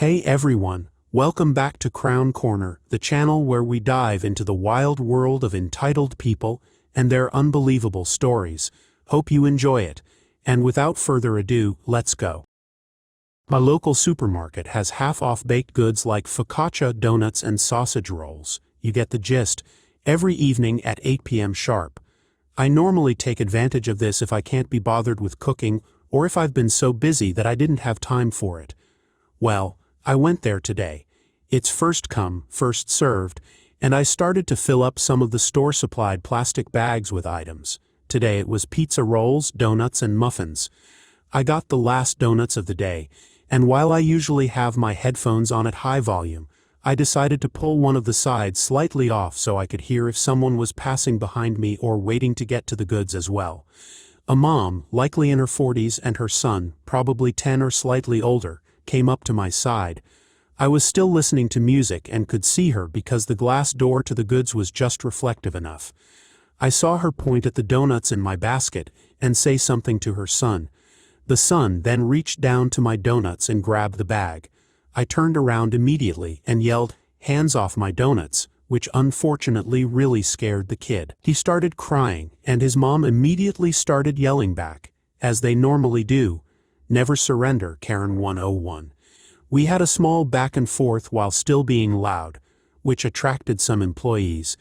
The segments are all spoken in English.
Hey everyone, welcome back to K-Korner, the channel where we dive into the wild world of entitled people and their unbelievable stories. Hope you enjoy it. And without further ado, let's go. My local supermarket has half-off baked goods like focaccia, donuts, and sausage rolls. You get the gist. Every evening at 8 p.m. sharp. I normally take advantage of this if I can't be bothered with cooking or if I've been so busy that I didn't have time for it. Well, I went there today. It's first come, first served, and I started to fill up some of the store-supplied plastic bags with items. Today it was pizza rolls, donuts, and muffins. I got the last donuts of the day, and while I usually have my headphones on at high volume, I decided to pull one of the sides slightly off so I could hear if someone was passing behind me or waiting to get to the goods as well. A mom, likely in her 40s, and her son, probably 10 or slightly older, came up to my side. I was still listening to music and could see her because the glass door to the goods was just reflective enough. I saw her point at the donuts in my basket and say something to her son. The son then reached down to my donuts and grabbed the bag. I turned around immediately and yelled, "Hands off my donuts," which unfortunately really scared the kid. He started crying, and his mom immediately started yelling back, as they normally do, "Never surrender, Karen 101. We had a small back and forth while still being loud, which attracted some employees.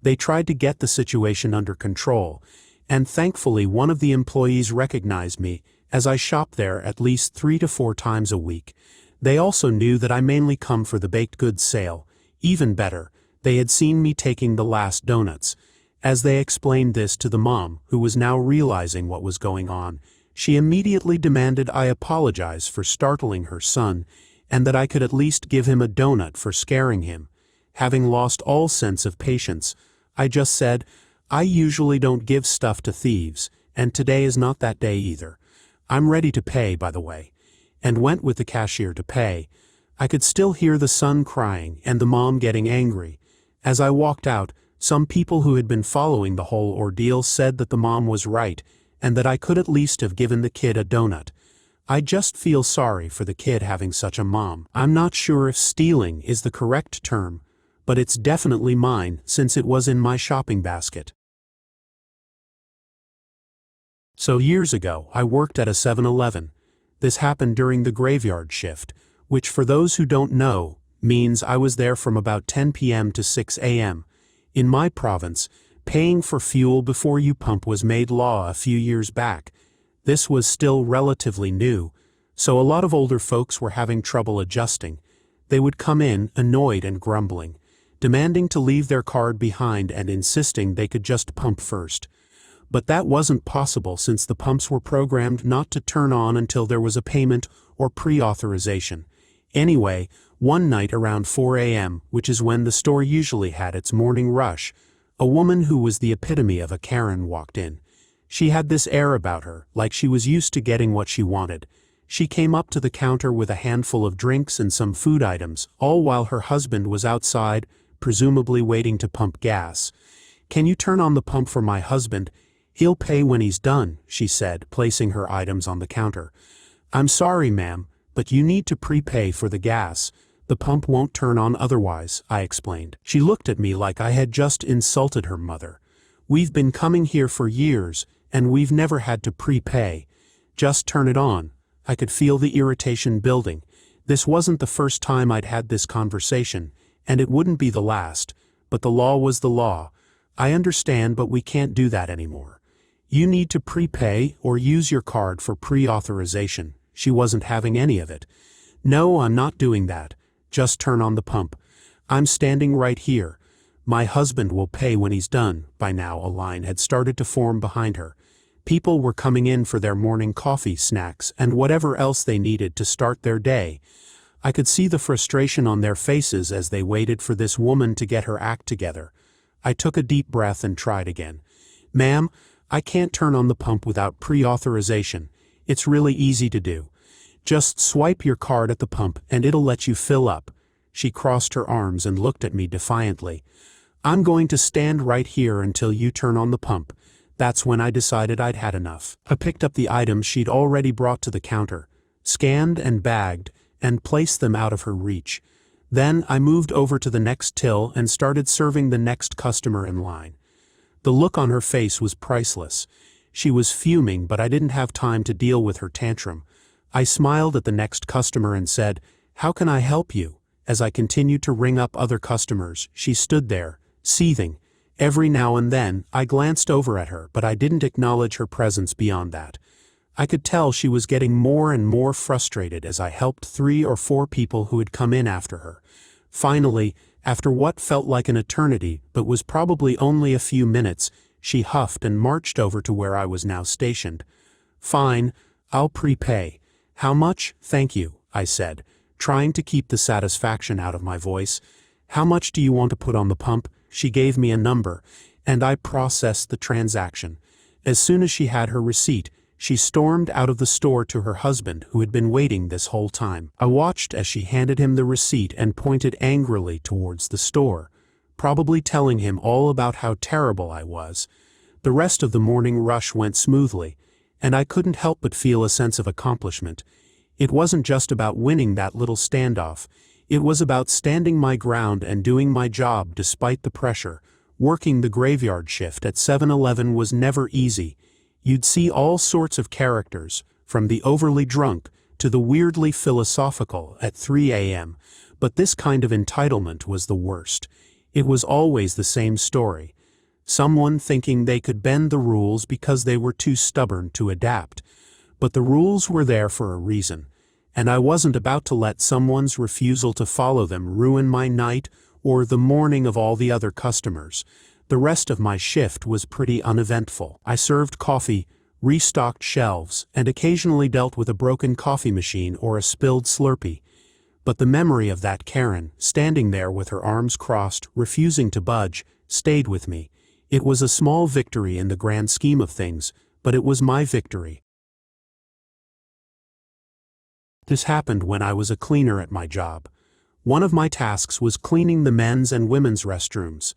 They tried to get the situation under control, and thankfully one of the employees recognized me, as I shop there at least 3 to 4 times a week. They also knew that I mainly come for the baked goods sale. Even better, they had seen me taking the last donuts. As they explained this to the mom, who was now realizing what was going on, she immediately demanded I apologize for startling her son, and that I could at least give him a donut for scaring him. Having lost all sense of patience, I just said, "I usually don't give stuff to thieves, and today is not that day either. I'm ready to pay, by the way," and went with the cashier to pay. I could still hear the son crying and the mom getting angry. As I walked out, some people who had been following the whole ordeal said that the mom was right, and that I could at least have given the kid a donut. I just feel sorry for the kid having such a mom. I'm not sure if stealing is the correct term, but it's definitely mine since it was in my shopping basket. So years ago, I worked at a 7-Eleven. This happened during the graveyard shift, which for those who don't know, means I was there from about 10 p.m. to 6 a.m. In my province, paying for fuel before you pump was made law a few years back. This was still relatively new, so a lot of older folks were having trouble adjusting. They would come in, annoyed and grumbling, demanding to leave their card behind and insisting they could just pump first. But that wasn't possible since the pumps were programmed not to turn on until there was a payment or pre-authorization. Anyway, one night around 4 a.m., which is when the store usually had its morning rush, a woman who was the epitome of a Karen walked in. She had this air about her, like she was used to getting what she wanted. She came up to the counter with a handful of drinks and some food items, all while her husband was outside, presumably waiting to pump gas. "Can you turn on the pump for my husband? He'll pay when he's done," she said, placing her items on the counter. "I'm sorry, ma'am, but you need to prepay for the gas. The pump won't turn on otherwise," I explained. She looked at me like I had just insulted her mother. "We've been coming here for years, and we've never had to prepay. Just turn it on." I could feel the irritation building. This wasn't the first time I'd had this conversation, and it wouldn't be the last, but the law was the law. "I understand, but we can't do that anymore. You need to prepay or use your card for pre-authorization." She wasn't having any of it. "No, I'm not doing that. Just turn on the pump. I'm standing right here. My husband will pay when he's done." By now a line had started to form behind her. People were coming in for their morning coffee, snacks, and whatever else they needed to start their day. I could see the frustration on their faces as they waited for this woman to get her act together. I took a deep breath and tried again. "Ma'am, I can't turn on the pump without pre-authorization. It's really easy to do. Just swipe your card at the pump and it'll let you fill up." She crossed her arms and looked at me defiantly. "I'm going to stand right here until you turn on the pump." That's when I decided I'd had enough. I picked up the items she'd already brought to the counter, scanned and bagged, and placed them out of her reach. Then I moved over to the next till and started serving the next customer in line. The look on her face was priceless. She was fuming, but I didn't have time to deal with her tantrum. I smiled at the next customer and said, "How can I help you?" As I continued to ring up other customers, she stood there, seething. Every now and then, I glanced over at her, but I didn't acknowledge her presence beyond that. I could tell she was getting more and more frustrated as I helped 3 or 4 people who had come in after her. Finally, after what felt like an eternity, but was probably only a few minutes, she huffed and marched over to where I was now stationed. "Fine, I'll prepay." "How much?" "Thank you," I said, trying to keep the satisfaction out of my voice. "How much do you want to put on the pump?" She gave me a number, and I processed the transaction. As soon as she had her receipt, she stormed out of the store to her husband, who had been waiting this whole time. I watched as she handed him the receipt and pointed angrily towards the store, probably telling him all about how terrible I was. The rest of the morning rush went smoothly, and I couldn't help but feel a sense of accomplishment. It wasn't just about winning that little standoff. It was about standing my ground and doing my job despite the pressure. Working the graveyard shift at 7-Eleven was never easy. You'd see all sorts of characters, from the overly drunk to the weirdly philosophical at 3 a.m., but this kind of entitlement was the worst. It was always the same story. Someone thinking they could bend the rules because they were too stubborn to adapt. But the rules were there for a reason, and I wasn't about to let someone's refusal to follow them ruin my night or the morning of all the other customers. The rest of my shift was pretty uneventful. I served coffee, restocked shelves, and occasionally dealt with a broken coffee machine or a spilled Slurpee. But the memory of that Karen, standing there with her arms crossed, refusing to budge, stayed with me. It was a small victory in the grand scheme of things, but it was my victory. This happened when I was a cleaner at my job. One of my tasks was cleaning the men's and women's restrooms.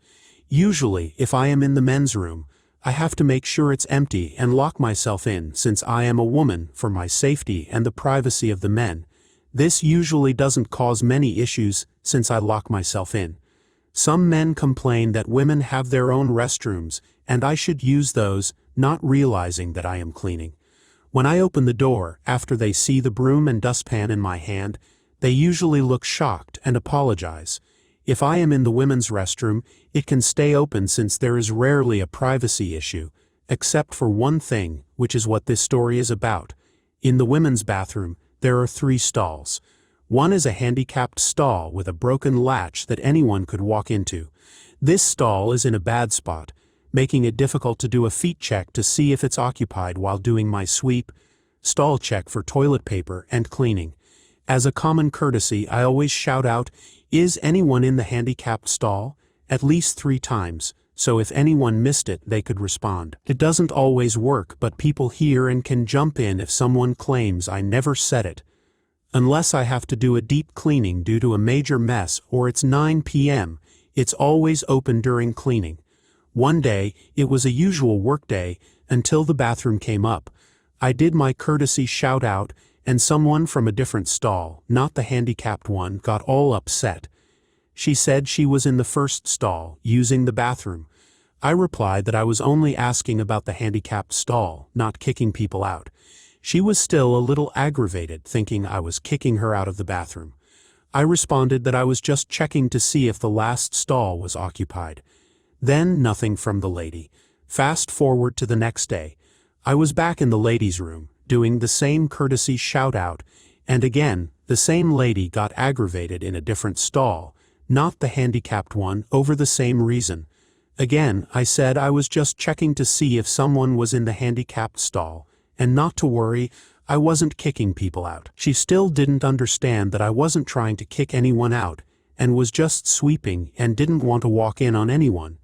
Usually, if I am in the men's room, I have to make sure it's empty and lock myself in since I am a woman for my safety and the privacy of the men. This usually doesn't cause many issues since I lock myself in. Some men complain that women have their own restrooms and I should use those, not realizing that I am cleaning. When I open the door, after they see the broom and dustpan in my hand, they usually look shocked and apologize. If I am in the women's restroom, it can stay open since there is rarely a privacy issue, except for one thing, which is what this story is about. In the women's bathroom, there are 3 stalls. One is a handicapped stall with a broken latch that anyone could walk into. This stall is in a bad spot, making it difficult to do a feet check to see if it's occupied while doing my sweep, stall check for toilet paper, and cleaning. As a common courtesy, I always shout out, "Is anyone in the handicapped stall?" at least 3 times, so if anyone missed it, they could respond. It doesn't always work, but people hear and can jump in if someone claims I never said it. Unless I have to do a deep cleaning due to a major mess or it's 9 p.m., it's always open during cleaning. One day, it was a usual workday until the bathroom came up. I did my courtesy shout out, and someone from a different stall, not the handicapped one, got all upset. She said she was in the first stall, using the bathroom. I replied that I was only asking about the handicapped stall, not kicking people out. She was still a little aggravated, thinking I was kicking her out of the bathroom. I responded that I was just checking to see if the last stall was occupied. Then nothing from the lady. Fast forward to the next day. I was back in the ladies' room, doing the same courtesy shout-out, and again, the same lady got aggravated in a different stall, not the handicapped one, over the same reason. Again, I said I was just checking to see if someone was in the handicapped stall, and not to worry, I wasn't kicking people out. She still didn't understand that I wasn't trying to kick anyone out, and was just sweeping and didn't want to walk in on anyone.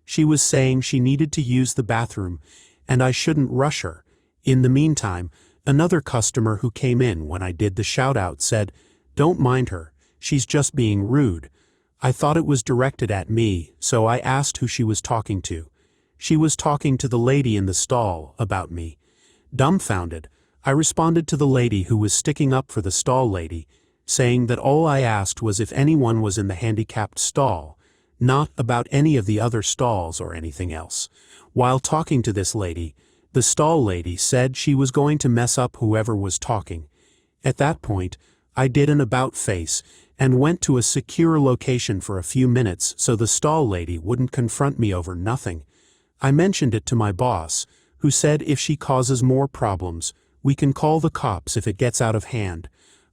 She was saying she needed to use the bathroom, and I shouldn't rush her. In the meantime, another customer who came in when I did the shout-out said, "Don't mind her, she's just being rude." I thought it was directed at me, so I asked who she was talking to. She was talking to the lady in the stall about me. Dumbfounded, I responded to the lady who was sticking up for the stall lady, saying that all I asked was if anyone was in the handicapped stall, not about any of the other stalls or anything else. While talking to this lady, the stall lady said she was going to mess up whoever was talking. At that point, I did an about face and went to a secure location for a few minutes so the stall lady wouldn't confront me over nothing. I mentioned it to my boss, who said if she causes more problems, we can call the cops if it gets out of hand.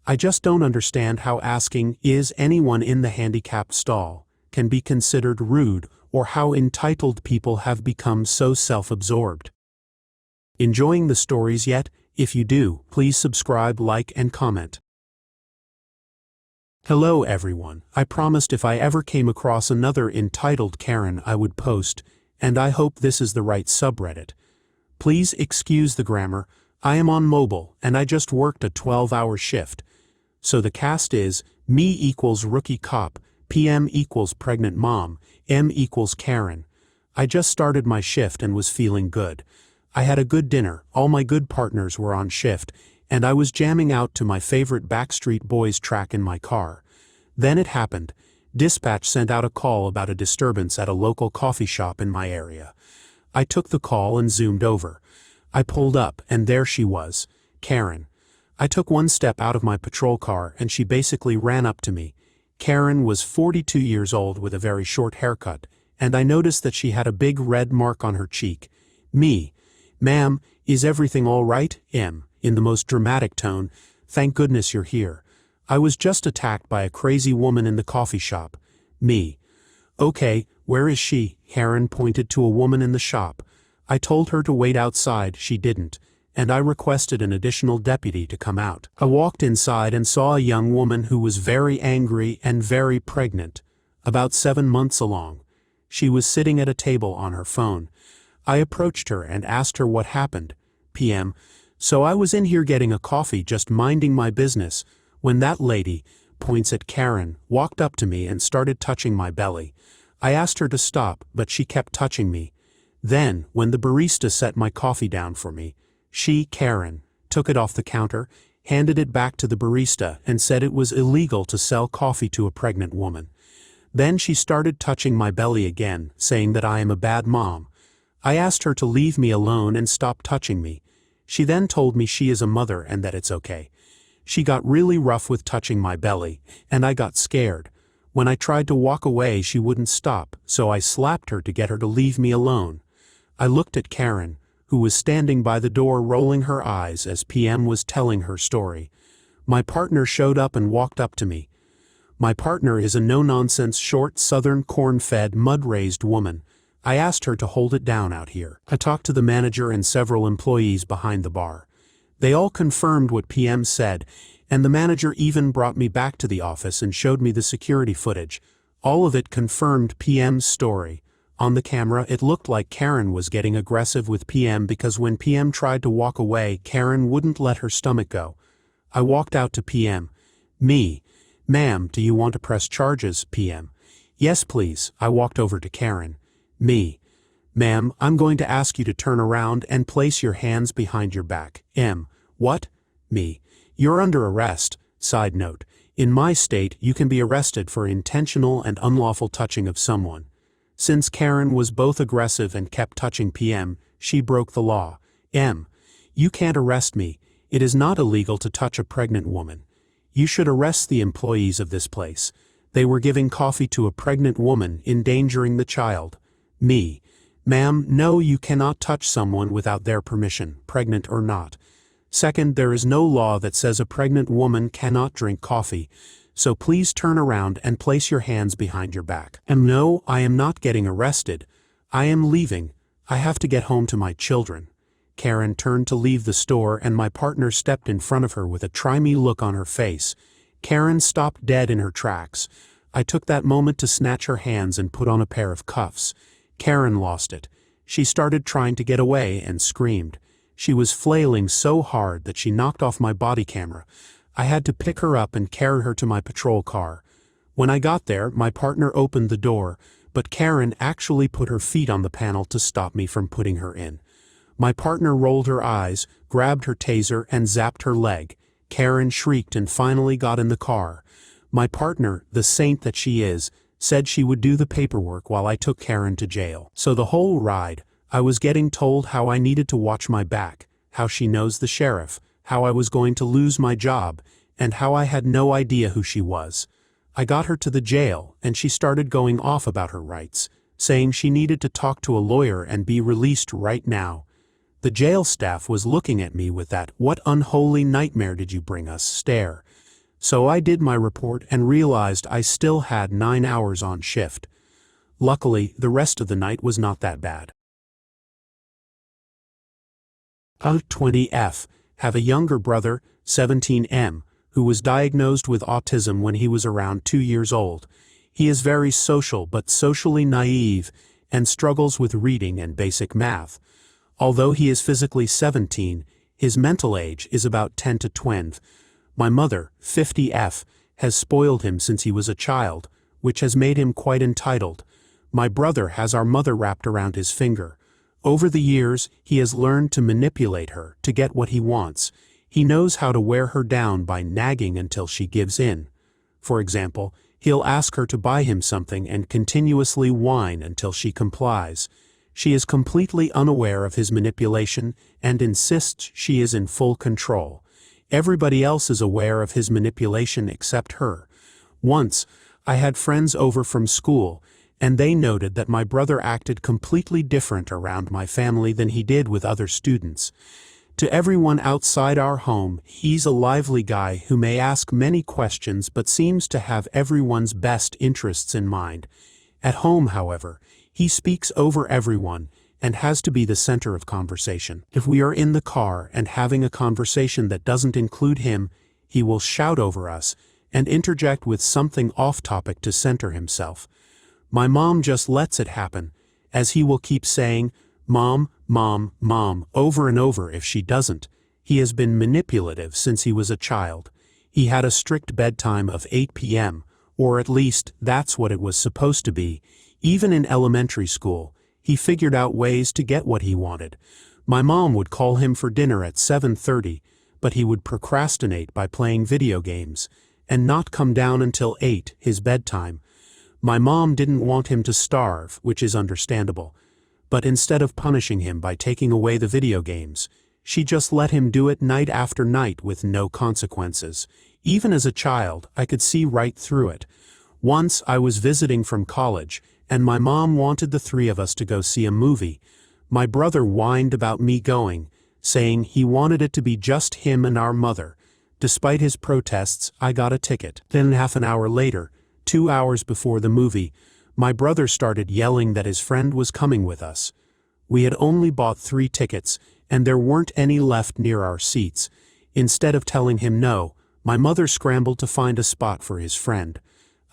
I just don't understand how asking, "Is anyone in the handicapped stall?" can be considered rude, or how entitled people have become so self-absorbed. Enjoying the stories yet? If you do, please subscribe, like, and comment. Hello everyone. I promised if I ever came across another entitled Karen I would post, and I hope this is the right subreddit. Please excuse the grammar. I am on mobile, and I just worked a 12-hour shift. So the cast is, me equals rookie cop, PM equals pregnant mom, M equals Karen. I just started my shift and was feeling good. I had a good dinner, all my good partners were on shift, and I was jamming out to my favorite Backstreet Boys track in my car. Then it happened. Dispatch sent out a call about a disturbance at a local coffee shop in my area. I took the call and zoomed over. I pulled up, and there she was, Karen. I took one step out of my patrol car and she basically ran up to me. Karen was 42 years old with a very short haircut, and I noticed that she had a big red mark on her cheek. Me. "Ma'am, is everything all right?" M. In the most dramatic tone, "Thank goodness you're here. I was just attacked by a crazy woman in the coffee shop." Me. "Okay, where is she?" Karen pointed to a woman in the shop. I told her to wait outside, she didn't, and I requested an additional deputy to come out. I walked inside and saw a young woman who was very angry and very pregnant, about 7 months along. She was sitting at a table on her phone. I approached her and asked her what happened. PM. "So I was in here getting a coffee, just minding my business, when that lady," points at Karen, "walked up to me and started touching my belly. I asked her to stop, but she kept touching me. Then, when the barista set my coffee down for me, she, Karen, took it off the counter, handed it back to the barista, and said it was illegal to sell coffee to a pregnant woman. Then she started touching my belly again, saying that I am a bad mom. I asked her to leave me alone and stop touching me. She then told me she is a mother and that it's okay. She got really rough with touching my belly, and I got scared. When I tried to walk away, she wouldn't stop, so I slapped her to get her to leave me alone. I looked at Karen, who was standing by the door rolling her eyes as PM was telling her story. My partner showed up and walked up to me. My partner is a no-nonsense, short, southern, corn-fed, mud-raised woman. I asked her to hold it down out here. I talked to the manager and several employees behind the bar. They all confirmed what PM said, and the manager even brought me back to the office and showed me the security footage. All of it confirmed PM's story. On the camera, it looked like Karen was getting aggressive with PM because when PM tried to walk away, Karen wouldn't let her stomach go. I walked out to PM. Me. "Ma'am, do you want to press charges?" PM. "Yes, please." I walked over to Karen. Me. "Ma'am, I'm going to ask you to turn around and place your hands behind your back." M. "What?" Me. "You're under arrest." Side note. In my state, you can be arrested for intentional and unlawful touching of someone. Since Karen was both aggressive and kept touching PM, she broke the law. M. "You can't arrest me. It is not illegal to touch a pregnant woman. You should arrest the employees of this place. They were giving coffee to a pregnant woman, endangering the child." Me. "Ma'am, no, you cannot touch someone without their permission, pregnant or not. Second, there is no law that says a pregnant woman cannot drink coffee. So please turn around and place your hands behind your back." And no, I am not getting arrested. I am leaving. I have to get home to my children. Karen turned to leave the store and my partner stepped in front of her with a try-me look on her face. Karen stopped dead in her tracks. I took that moment to snatch her hands and put on a pair of cuffs. Karen lost it. She started trying to get away and screamed. She was flailing so hard that she knocked off my body camera. I had to pick her up and carry her to my patrol car. When I got there, my partner opened the door, but Karen actually put her feet on the panel to stop me from putting her in. My partner rolled her eyes, grabbed her taser, and zapped her leg. Karen shrieked and finally got in the car. My partner, the saint that she is, said she would do the paperwork while I took Karen to jail. So the whole ride, I was getting told how I needed to watch my back, how she knows the sheriff, how I was going to lose my job, and how I had no idea who she was. I got her to the jail, and she started going off about her rights, saying she needed to talk to a lawyer and be released right now. The jail staff was looking at me with that "what unholy nightmare did you bring us" stare. So I did my report and realized I still had 9 hours on shift. Luckily, the rest of the night was not that bad. 20F. Have a younger brother, 17M, who was diagnosed with autism when he was around 2 years old. He is very social but socially naive and struggles with reading and basic math. Although he is physically 17, his mental age is about 10 to 12. My mother, 50F, has spoiled him since he was a child, which has made him quite entitled. My brother has our mother wrapped around his finger. Over the years, he has learned to manipulate her to get what he wants. He knows how to wear her down by nagging until she gives in. For example, he'll ask her to buy him something and continuously whine until she complies. She is completely unaware of his manipulation and insists she is in full control. Everybody else is aware of his manipulation except her. Once, I had friends over from school, and they noted that my brother acted completely different around my family than he did with other students. To everyone outside our home, he's a lively guy who may ask many questions but seems to have everyone's best interests in mind. At home, however, he speaks over everyone and has to be the center of conversation. If we are in the car and having a conversation that doesn't include him, he will shout over us and interject with something off-topic to center himself. My mom just lets it happen, as he will keep saying, "Mom, Mom, Mom," over and over if she doesn't. He has been manipulative since he was a child. He had a strict bedtime of 8 p.m., or at least that's what it was supposed to be. Even in elementary school, he figured out ways to get what he wanted. My mom would call him for dinner at 7:30, but he would procrastinate by playing video games, and not come down until 8, his bedtime. My mom didn't want him to starve, which is understandable. But instead of punishing him by taking away the video games, she just let him do it night after night with no consequences. Even as a child, I could see right through it. Once I was visiting from college, and my mom wanted the three of us to go see a movie. My brother whined about me going, saying he wanted it to be just him and our mother. Despite his protests, I got a ticket. Then half an hour later, 2 hours before the movie, my brother started yelling that his friend was coming with us. We had only bought 3 tickets, and there weren't any left near our seats. Instead of telling him no, my mother scrambled to find a spot for his friend.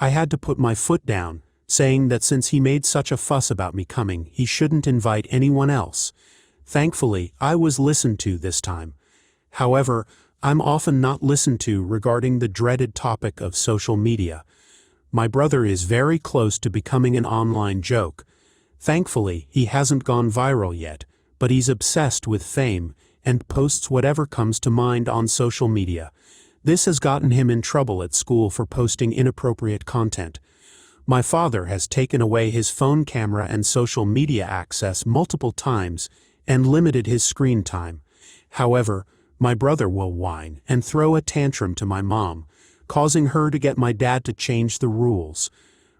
I had to put my foot down, saying that since he made such a fuss about me coming, he shouldn't invite anyone else. Thankfully, I was listened to this time. However, I'm often not listened to regarding the dreaded topic of social media. My brother is very close to becoming an online joke. Thankfully, he hasn't gone viral yet, but he's obsessed with fame and posts whatever comes to mind on social media. This has gotten him in trouble at school for posting inappropriate content. My father has taken away his phone camera and social media access multiple times and limited his screen time. However, my brother will whine and throw a tantrum to my mom, causing her to get my dad to change the rules.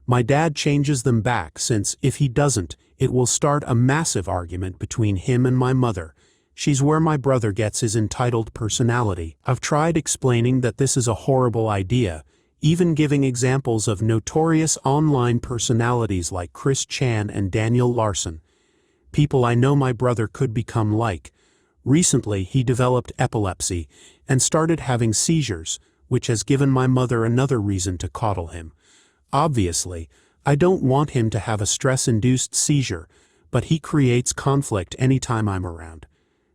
My dad changes them back since, if he doesn't, it will start a massive argument between him and my mother. She's where my brother gets his entitled personality. I've tried explaining that this is a horrible idea, even giving examples of notorious online personalities like Chris Chan and Daniel Larson. People I know my brother could become like. Recently, he developed epilepsy and started having seizures, which has given my mother another reason to coddle him. Obviously, I don't want him to have a stress-induced seizure, but he creates conflict anytime I'm around.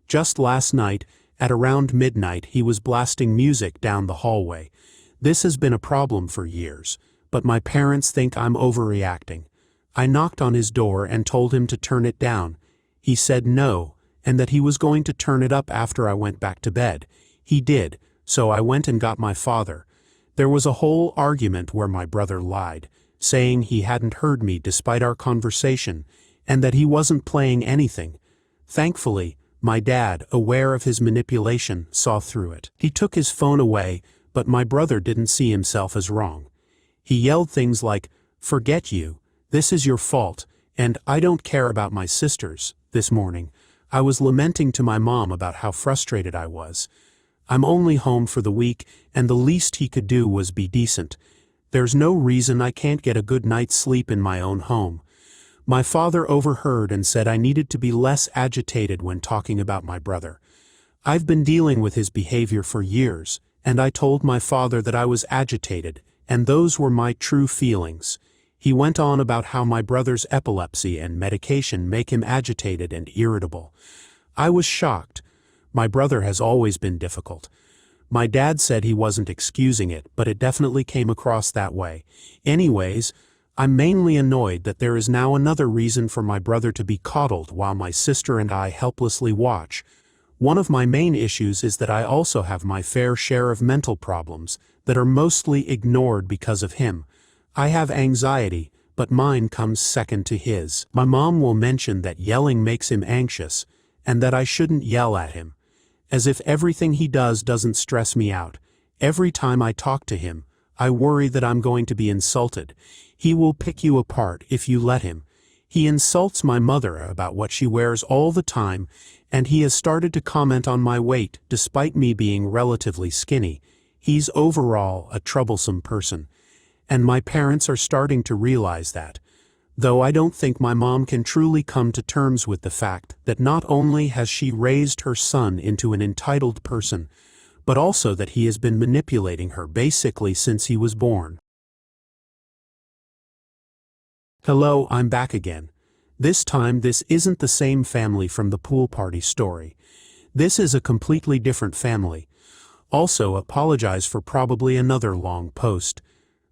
Just last night, at around midnight, he was blasting music down the hallway. This has been a problem for years, but my parents think I'm overreacting. I knocked on his door and told him to turn it down. He said no, and that he was going to turn it up after I went back to bed. He did, so I went and got my father. There was a whole argument where my brother lied, saying he hadn't heard me despite our conversation, and that he wasn't playing anything. Thankfully, my dad, aware of his manipulation, saw through it. He took his phone away, but my brother didn't see himself as wrong. He yelled things like, "Forget you, this is your fault, and I don't care about my sisters." This morning, I was lamenting to my mom about how frustrated I was. I'm only home for the week, and the least he could do was be decent. There's no reason I can't get a good night's sleep in my own home. My father overheard and said I needed to be less agitated when talking about my brother. I've been dealing with his behavior for years, and I told my father that I was agitated, and those were my true feelings. He went on about how my brother's epilepsy and medication make him agitated and irritable. I was shocked. My brother has always been difficult. My dad said he wasn't excusing it, but it definitely came across that way. Anyways, I'm mainly annoyed that there is now another reason for my brother to be coddled while my sister and I helplessly watch. One of my main issues is that I also have my fair share of mental problems that are mostly ignored because of him. I have anxiety, but mine comes second to his. My mom will mention that yelling makes him anxious, and that I shouldn't yell at him. As if everything he does doesn't stress me out. Every time I talk to him, I worry that I'm going to be insulted. He will pick you apart if you let him. He insults my mother about what she wears all the time, and he has started to comment on my weight despite me being relatively skinny. He's overall a troublesome person, and my parents are starting to realize that. Though I don't think my mom can truly come to terms with the fact that not only has she raised her son into an entitled person, but also that he has been manipulating her basically since he was born. Hello, I'm back again. This time this isn't the same family from the pool party story. This is a completely different family. Also, apologize for probably another long post.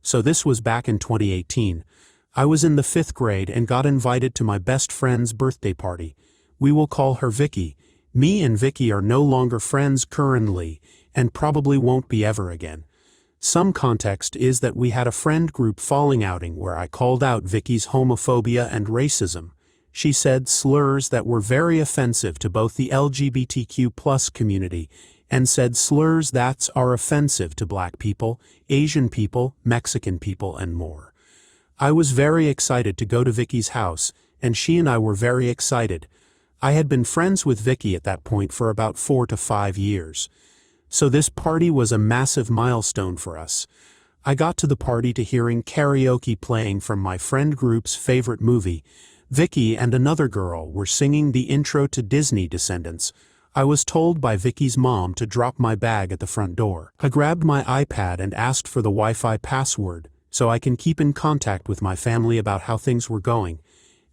So this was back in 2018. I was in the 5th grade and got invited to my best friend's birthday party. We will call her Vicky. Me and Vicky are no longer friends currently, and probably won't be ever again. Some context is that we had a friend group falling outing where I called out Vicky's homophobia and racism. She said slurs that were very offensive to both the LGBTQ+ community, and said slurs that are offensive to Black people, Asian people, Mexican people, and more. I was very excited to go to Vicky's house, and she and I were very excited. I had been friends with Vicky at that point for about 4 to 5 years. So this party was a massive milestone for us. I got to the party to hearing karaoke playing from my friend group's favorite movie. Vicky and another girl were singing the intro to Disney Descendants. I was told by Vicky's mom to drop my bag at the front door. I grabbed my iPad and asked for the Wi-Fi password, so I can keep in contact with my family about how things were going.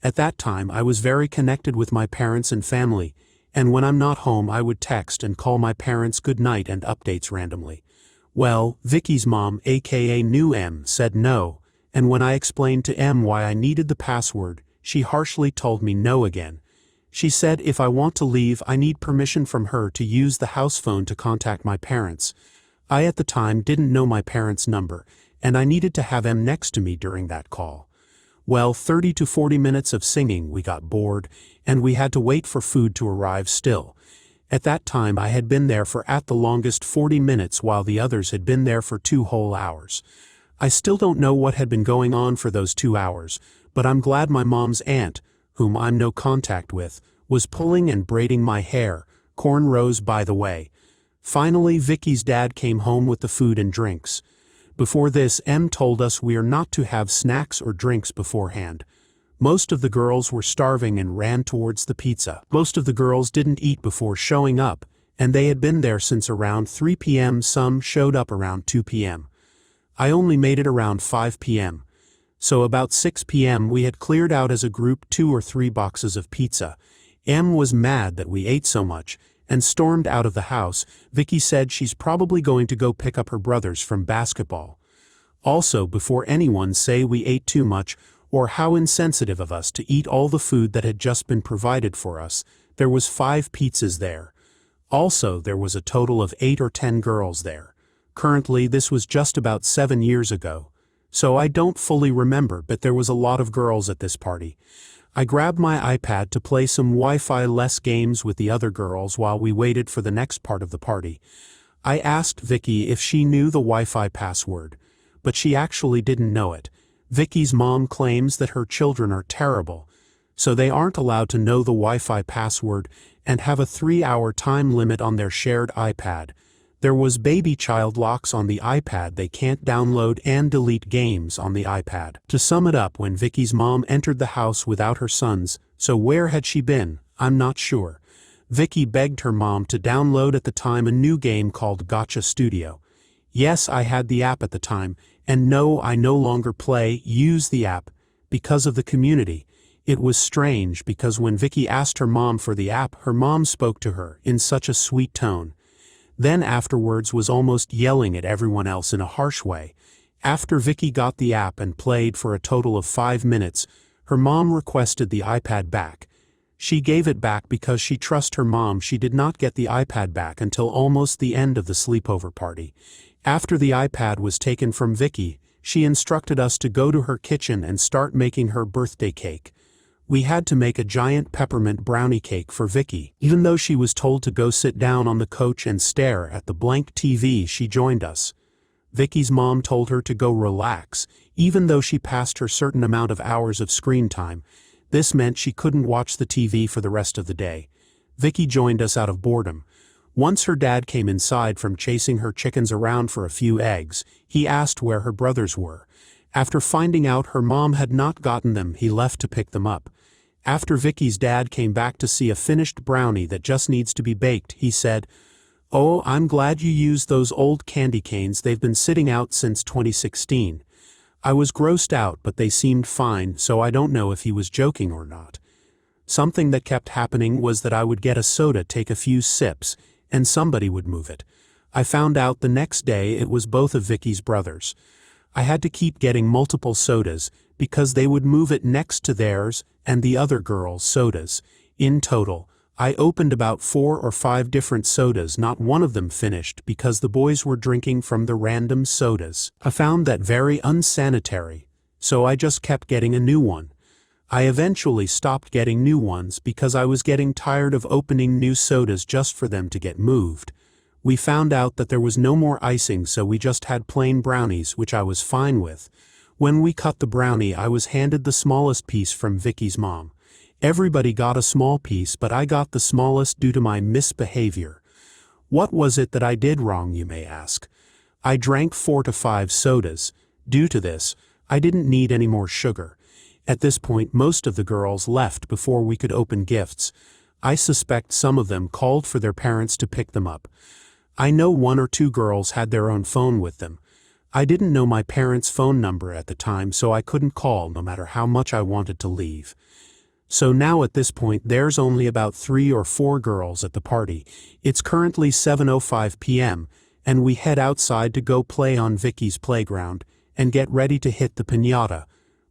At that time I was very connected with my parents and family, and when I'm not home I would text and call my parents good night and updates randomly. Well, Vicky's mom, aka New M, said no, and when I explained to M why I needed the password, she harshly told me no again. She said if I want to leave I need permission from her to use the house phone to contact my parents. I at the time didn't know my parents' number, and I needed to have M next to me during that call. Well, 30 to 40 minutes of singing we got bored, and we had to wait for food to arrive still. At that time I had been there for at the longest 40 minutes while the others had been there for 2 whole hours. I still don't know what had been going on for those 2 hours, but I'm glad my mom's aunt, whom I'm no contact with, was pulling and braiding my hair, cornrows by the way. Finally Vicky's dad came home with the food and drinks. Before this, M told us we are not to have snacks or drinks beforehand. Most of the girls were starving and ran towards the pizza. Most of the girls didn't eat before showing up, and they had been there since around 3 p.m. Some showed up around 2 p.m. I only made it around 5 p.m. So about 6 p.m. we had cleared out as a group 2 or 3 boxes of pizza. M was mad that we ate so much, and stormed out of the house. Vicky said she's probably going to go pick up her brothers from basketball. Also, before anyone say we ate too much, or how insensitive of us to eat all the food that had just been provided for us, there was 5 pizzas there. Also, there was a total of 8 or 10 girls there. Currently, this was just about 7 years ago, so I don't fully remember, but there was a lot of girls at this party. I grabbed my iPad to play some Wi-Fi-less games with the other girls while we waited for the next part of the party. I asked Vicky if she knew the Wi-Fi password, but she actually didn't know it. Vicky's mom claims that her children are terrible, so they aren't allowed to know the Wi-Fi password and have a 3-hour time limit on their shared iPad. There was baby child locks on the iPad. They can't download and delete games on the iPad. To sum it up, when Vicky's mom entered the house without her sons, so where had she been? I'm not sure. Vicky begged her mom to download at the time a new game called Gotcha Studio. Yes, I had the app at the time, and no, I no longer use the app because of the community. It was strange because when Vicky asked her mom for the app, her mom spoke to her in such a sweet tone. Then afterwards was almost yelling at everyone else in a harsh way. After Vicky got the app and played for a total of 5 minutes, her mom requested the iPad back. She gave it back because she trusts her mom. She did not get the iPad back until almost the end of the sleepover party. After the iPad was taken from Vicky, she instructed us to go to her kitchen and start making her birthday cake. We had to make a giant peppermint brownie cake for Vicky. Even though she was told to go sit down on the couch and stare at the blank TV, she joined us. Vicky's mom told her to go relax, even though she passed her certain amount of hours of screen time. This meant she couldn't watch the TV for the rest of the day. Vicky joined us out of boredom. Once her dad came inside from chasing her chickens around for a few eggs, he asked where her brothers were. After finding out her mom had not gotten them, he left to pick them up. After Vicky's dad came back to see a finished brownie that just needs to be baked, he said, "Oh, I'm glad you used those old candy canes. They've been sitting out since 2016. I was grossed out, but they seemed fine, so I don't know if he was joking or not. Something that kept happening was that I would get a soda, take a few sips, and somebody would move it. I found out the next day it was both of Vicky's brothers. I had to keep getting multiple sodas because they would move it next to theirs and the other girl's sodas. In total, I opened about 4 or 5 different sodas. Not one of them finished because the boys were drinking from the random sodas. I found that very unsanitary, so I just kept getting a new one. I eventually stopped getting new ones because I was getting tired of opening new sodas just for them to get moved. We found out that there was no more icing, so we just had plain brownies, which I was fine with. When we cut the brownie, I was handed the smallest piece from Vicky's mom. Everybody got a small piece, but I got the smallest due to my misbehavior. What was it that I did wrong, you may ask? I drank 4 to 5 sodas. Due to this, I didn't need any more sugar. At this point, most of the girls left before we could open gifts. I suspect some of them called for their parents to pick them up. I know 1 or 2 girls had their own phone with them. I didn't know my parents' phone number at the time, so I couldn't call no matter how much I wanted to leave. So now at this point there's only about 3 or 4 girls at the party. It's currently 7:05 p.m. and we head outside to go play on Vicky's playground and get ready to hit the piñata.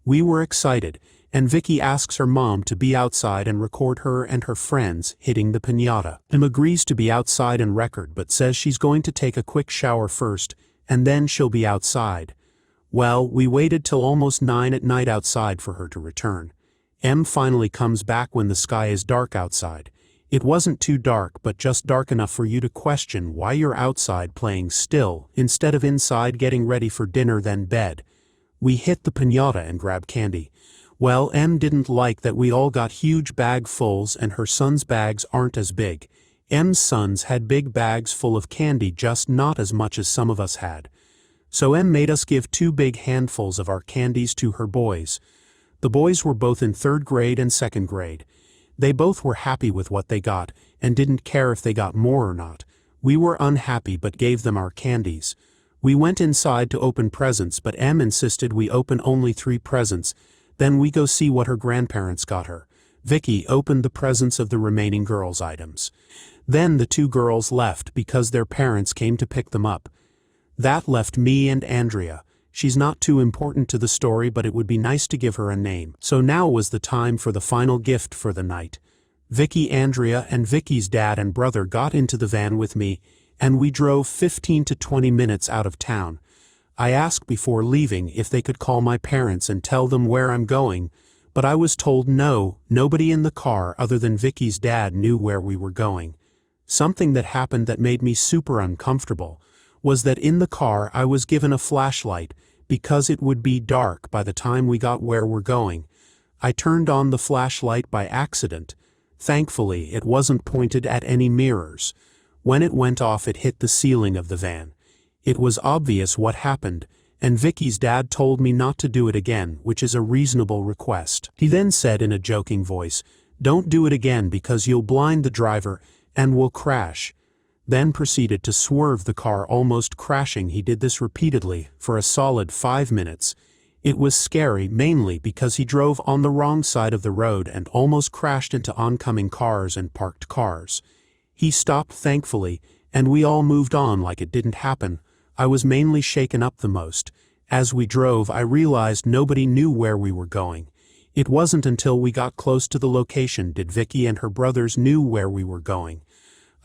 We were excited, and Vicky asks her mom to be outside and record her and her friends hitting the piñata. Em agrees to be outside and record, but says she's going to take a quick shower first and then she'll be outside. Well, we waited till almost 9 at night outside for her to return. Em finally comes back when the sky is dark outside. It wasn't too dark, but just dark enough for you to question why you're outside playing still instead of inside getting ready for dinner then bed. We hit the piñata and grab candy. Well, Em didn't like that we all got huge bagfuls and her son's bags aren't as big. Em's sons had big bags full of candy, just not as much as some of us had. So Em made us give 2 big handfuls of our candies to her boys. The boys were both in 3rd grade and 2nd grade. They both were happy with what they got and didn't care if they got more or not. We were unhappy but gave them our candies. We went inside to open presents, but Em insisted we open only 3 presents. Then we go see what her grandparents got her. Vicky opened the presents of the remaining girls' items. Then the 2 girls left because their parents came to pick them up. That left me and Andrea. She's not too important to the story, but it would be nice to give her a name. So now was the time for the final gift for the night. Vicky, Andrea, and Vicky's dad and brother got into the van with me, and we drove 15 to 20 minutes out of town. I asked before leaving if they could call my parents and tell them where I'm going, but I was told no, nobody in the car other than Vicky's dad knew where we were going. Something that happened that made me super uncomfortable was that in the car I was given a flashlight because it would be dark by the time we got where we're going. I turned on the flashlight by accident. Thankfully, it wasn't pointed at any mirrors. When it went off, it hit the ceiling of the van. It was obvious what happened, and Vicky's dad told me not to do it again, which is a reasonable request. He then said in a joking voice, "Don't do it again because you'll blind the driver and will crash." Then proceeded to swerve the car, almost crashing. He did this repeatedly for a solid 5 minutes. It was scary mainly because he drove on the wrong side of the road and almost crashed into oncoming cars and parked cars. He stopped thankfully, and we all moved on like it didn't happen. I was mainly shaken up the most. As we drove, I realized nobody knew where we were going. It wasn't until we got close to the location did Vicky and her brothers knew where we were going.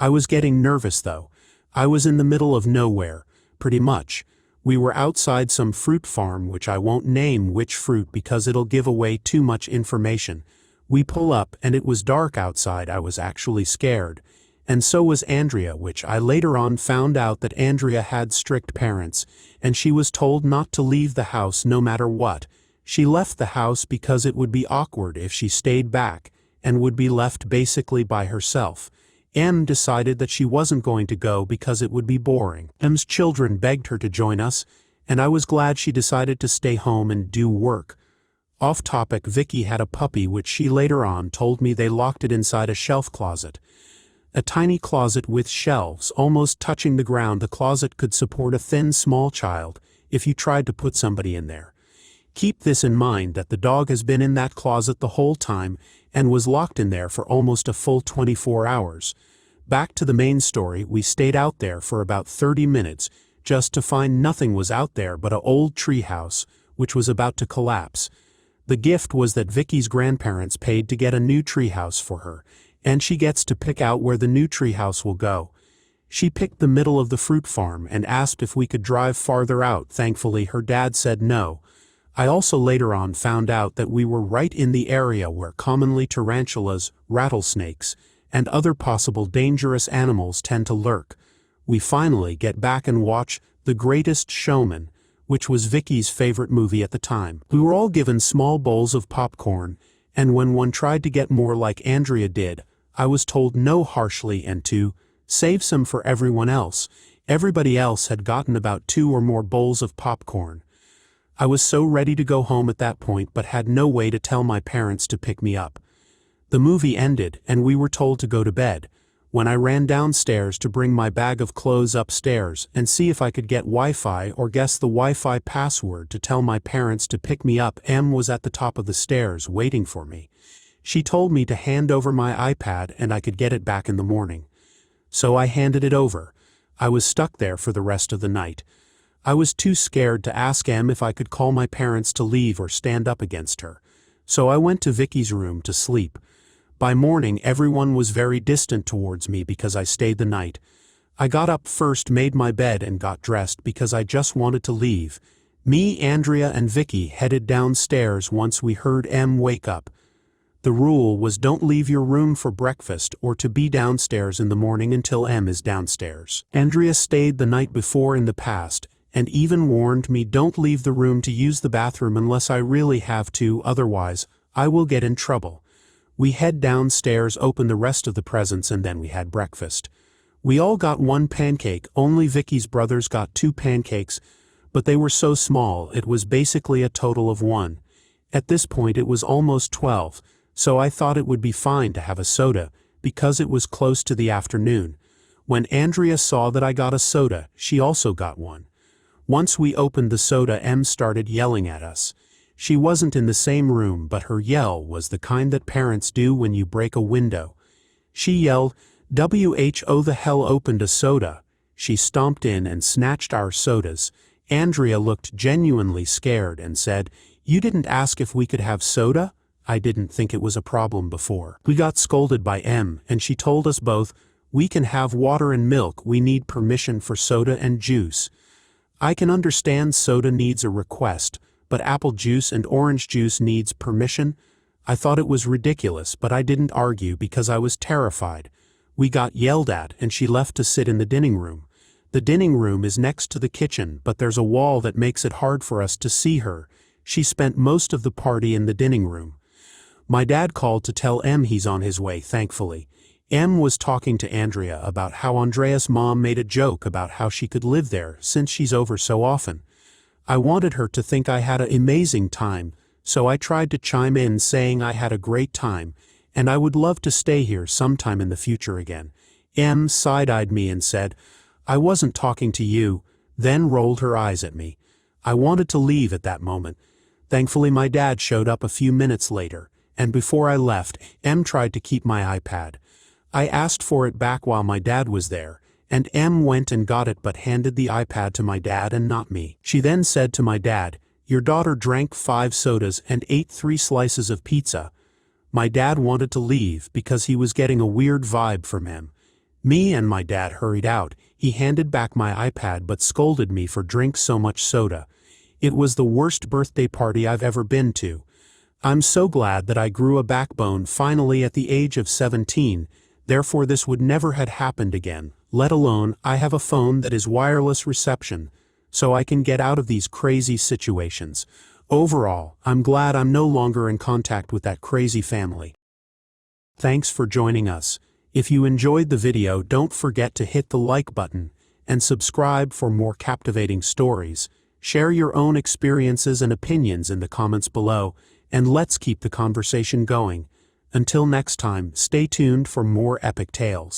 I was getting nervous though. I was in the middle of nowhere, pretty much. We were outside some fruit farm, which I won't name which fruit because it'll give away too much information. We pull up and it was dark outside. I was actually scared. And so was Andrea, which I later on found out that Andrea had strict parents, and she was told not to leave the house no matter what. She left the house because it would be awkward if she stayed back, and would be left basically by herself. Em decided that she wasn't going to go because it would be boring. Em's children begged her to join us, and I was glad she decided to stay home and do work. Off topic, Vicky had a puppy which she later on told me they locked it inside a shelf closet. A tiny closet with shelves almost touching the ground. The closet could support a thin small child if you tried to put somebody in there. Keep this in mind that the dog has been in that closet the whole time and was locked in there for almost a full 24 hours. Back to the main story, we stayed out there for about 30 minutes just to find nothing was out there but an old treehouse which was about to collapse. The gift was that Vicky's grandparents paid to get a new treehouse for her, and she gets to pick out where the new treehouse will go. She picked the middle of the fruit farm and asked if we could drive farther out. Thankfully, her dad said no. I also later on found out that we were right in the area where commonly tarantulas, rattlesnakes, and other possible dangerous animals tend to lurk. We finally get back and watch The Greatest Showman, which was Vicky's favorite movie at the time. We were all given small bowls of popcorn, and when one tried to get more like Andrea did, I was told no harshly and to save some for everyone else. Everybody else had gotten about 2 or more bowls of popcorn. I was so ready to go home at that point but had no way to tell my parents to pick me up. The movie ended and we were told to go to bed. When I ran downstairs to bring my bag of clothes upstairs and see if I could get Wi-Fi or guess the Wi-Fi password to tell my parents to pick me up, Em was at the top of the stairs waiting for me. She told me to hand over my iPad and I could get it back in the morning. So I handed it over. I was stuck there for the rest of the night. I was too scared to ask Em if I could call my parents to leave or stand up against her. So I went to Vicky's room to sleep. By morning, everyone was very distant towards me because I stayed the night. I got up first, made my bed and got dressed because I just wanted to leave. Me, Andrea and Vicky headed downstairs once we heard Em wake up. The rule was don't leave your room for breakfast or to be downstairs in the morning until Em is downstairs. Andrea stayed the night before in the past and even warned me don't leave the room to use the bathroom unless I really have to, otherwise I will get in trouble. We head downstairs, open the rest of the presents, and then we had breakfast. We all got 1 pancake, only Vicky's brothers got 2 pancakes, but they were so small it was basically a total of 1. At this point it was almost 12, so I thought it would be fine to have a soda, because it was close to the afternoon. When Andrea saw that I got a soda, she also got one. Once we opened the soda, Em started yelling at us. She wasn't in the same room, but her yell was the kind that parents do when you break a window. She yelled, "WHO the hell opened a soda." She stomped in and snatched our sodas. Andrea looked genuinely scared and said, "You didn't ask if we could have soda?" I didn't think it was a problem before. We got scolded by M, and she told us both, "We can have water and milk, we need permission for soda and juice." I can understand soda needs a request, but apple juice and orange juice needs permission? I thought it was ridiculous, but I didn't argue because I was terrified. We got yelled at, and she left to sit in the dining room. The dining room is next to the kitchen, but there's a wall that makes it hard for us to see her. She spent most of the party in the dining room. My dad called to tell M he's on his way, thankfully. M was talking to Andrea about how Andrea's mom made a joke about how she could live there since she's over so often. I wanted her to think I had an amazing time, so I tried to chime in saying I had a great time, and I would love to stay here sometime in the future again. M side-eyed me and said, "I wasn't talking to you," then rolled her eyes at me. I wanted to leave at that moment. Thankfully my dad showed up a few minutes later, and before I left, M tried to keep my iPad. I asked for it back while my dad was there, and M went and got it but handed the iPad to my dad and not me. She then said to my dad, "Your daughter drank 5 sodas and ate 3 slices of pizza." My dad wanted to leave because he was getting a weird vibe from M. Me and my dad hurried out. He handed back my iPad but scolded me for drinking so much soda. It was the worst birthday party I've ever been to. I'm so glad that I grew a backbone finally at the age of 17, therefore this would never have happened again, let alone I have a phone that is wireless reception, so I can get out of these crazy situations. Overall, I'm glad I'm no longer in contact with that crazy family. Thanks for joining us. If you enjoyed the video, don't forget to hit the like button and subscribe for more captivating stories. Share your own experiences and opinions in the comments below, and let's keep the conversation going. Until next time, stay tuned for more epic tales.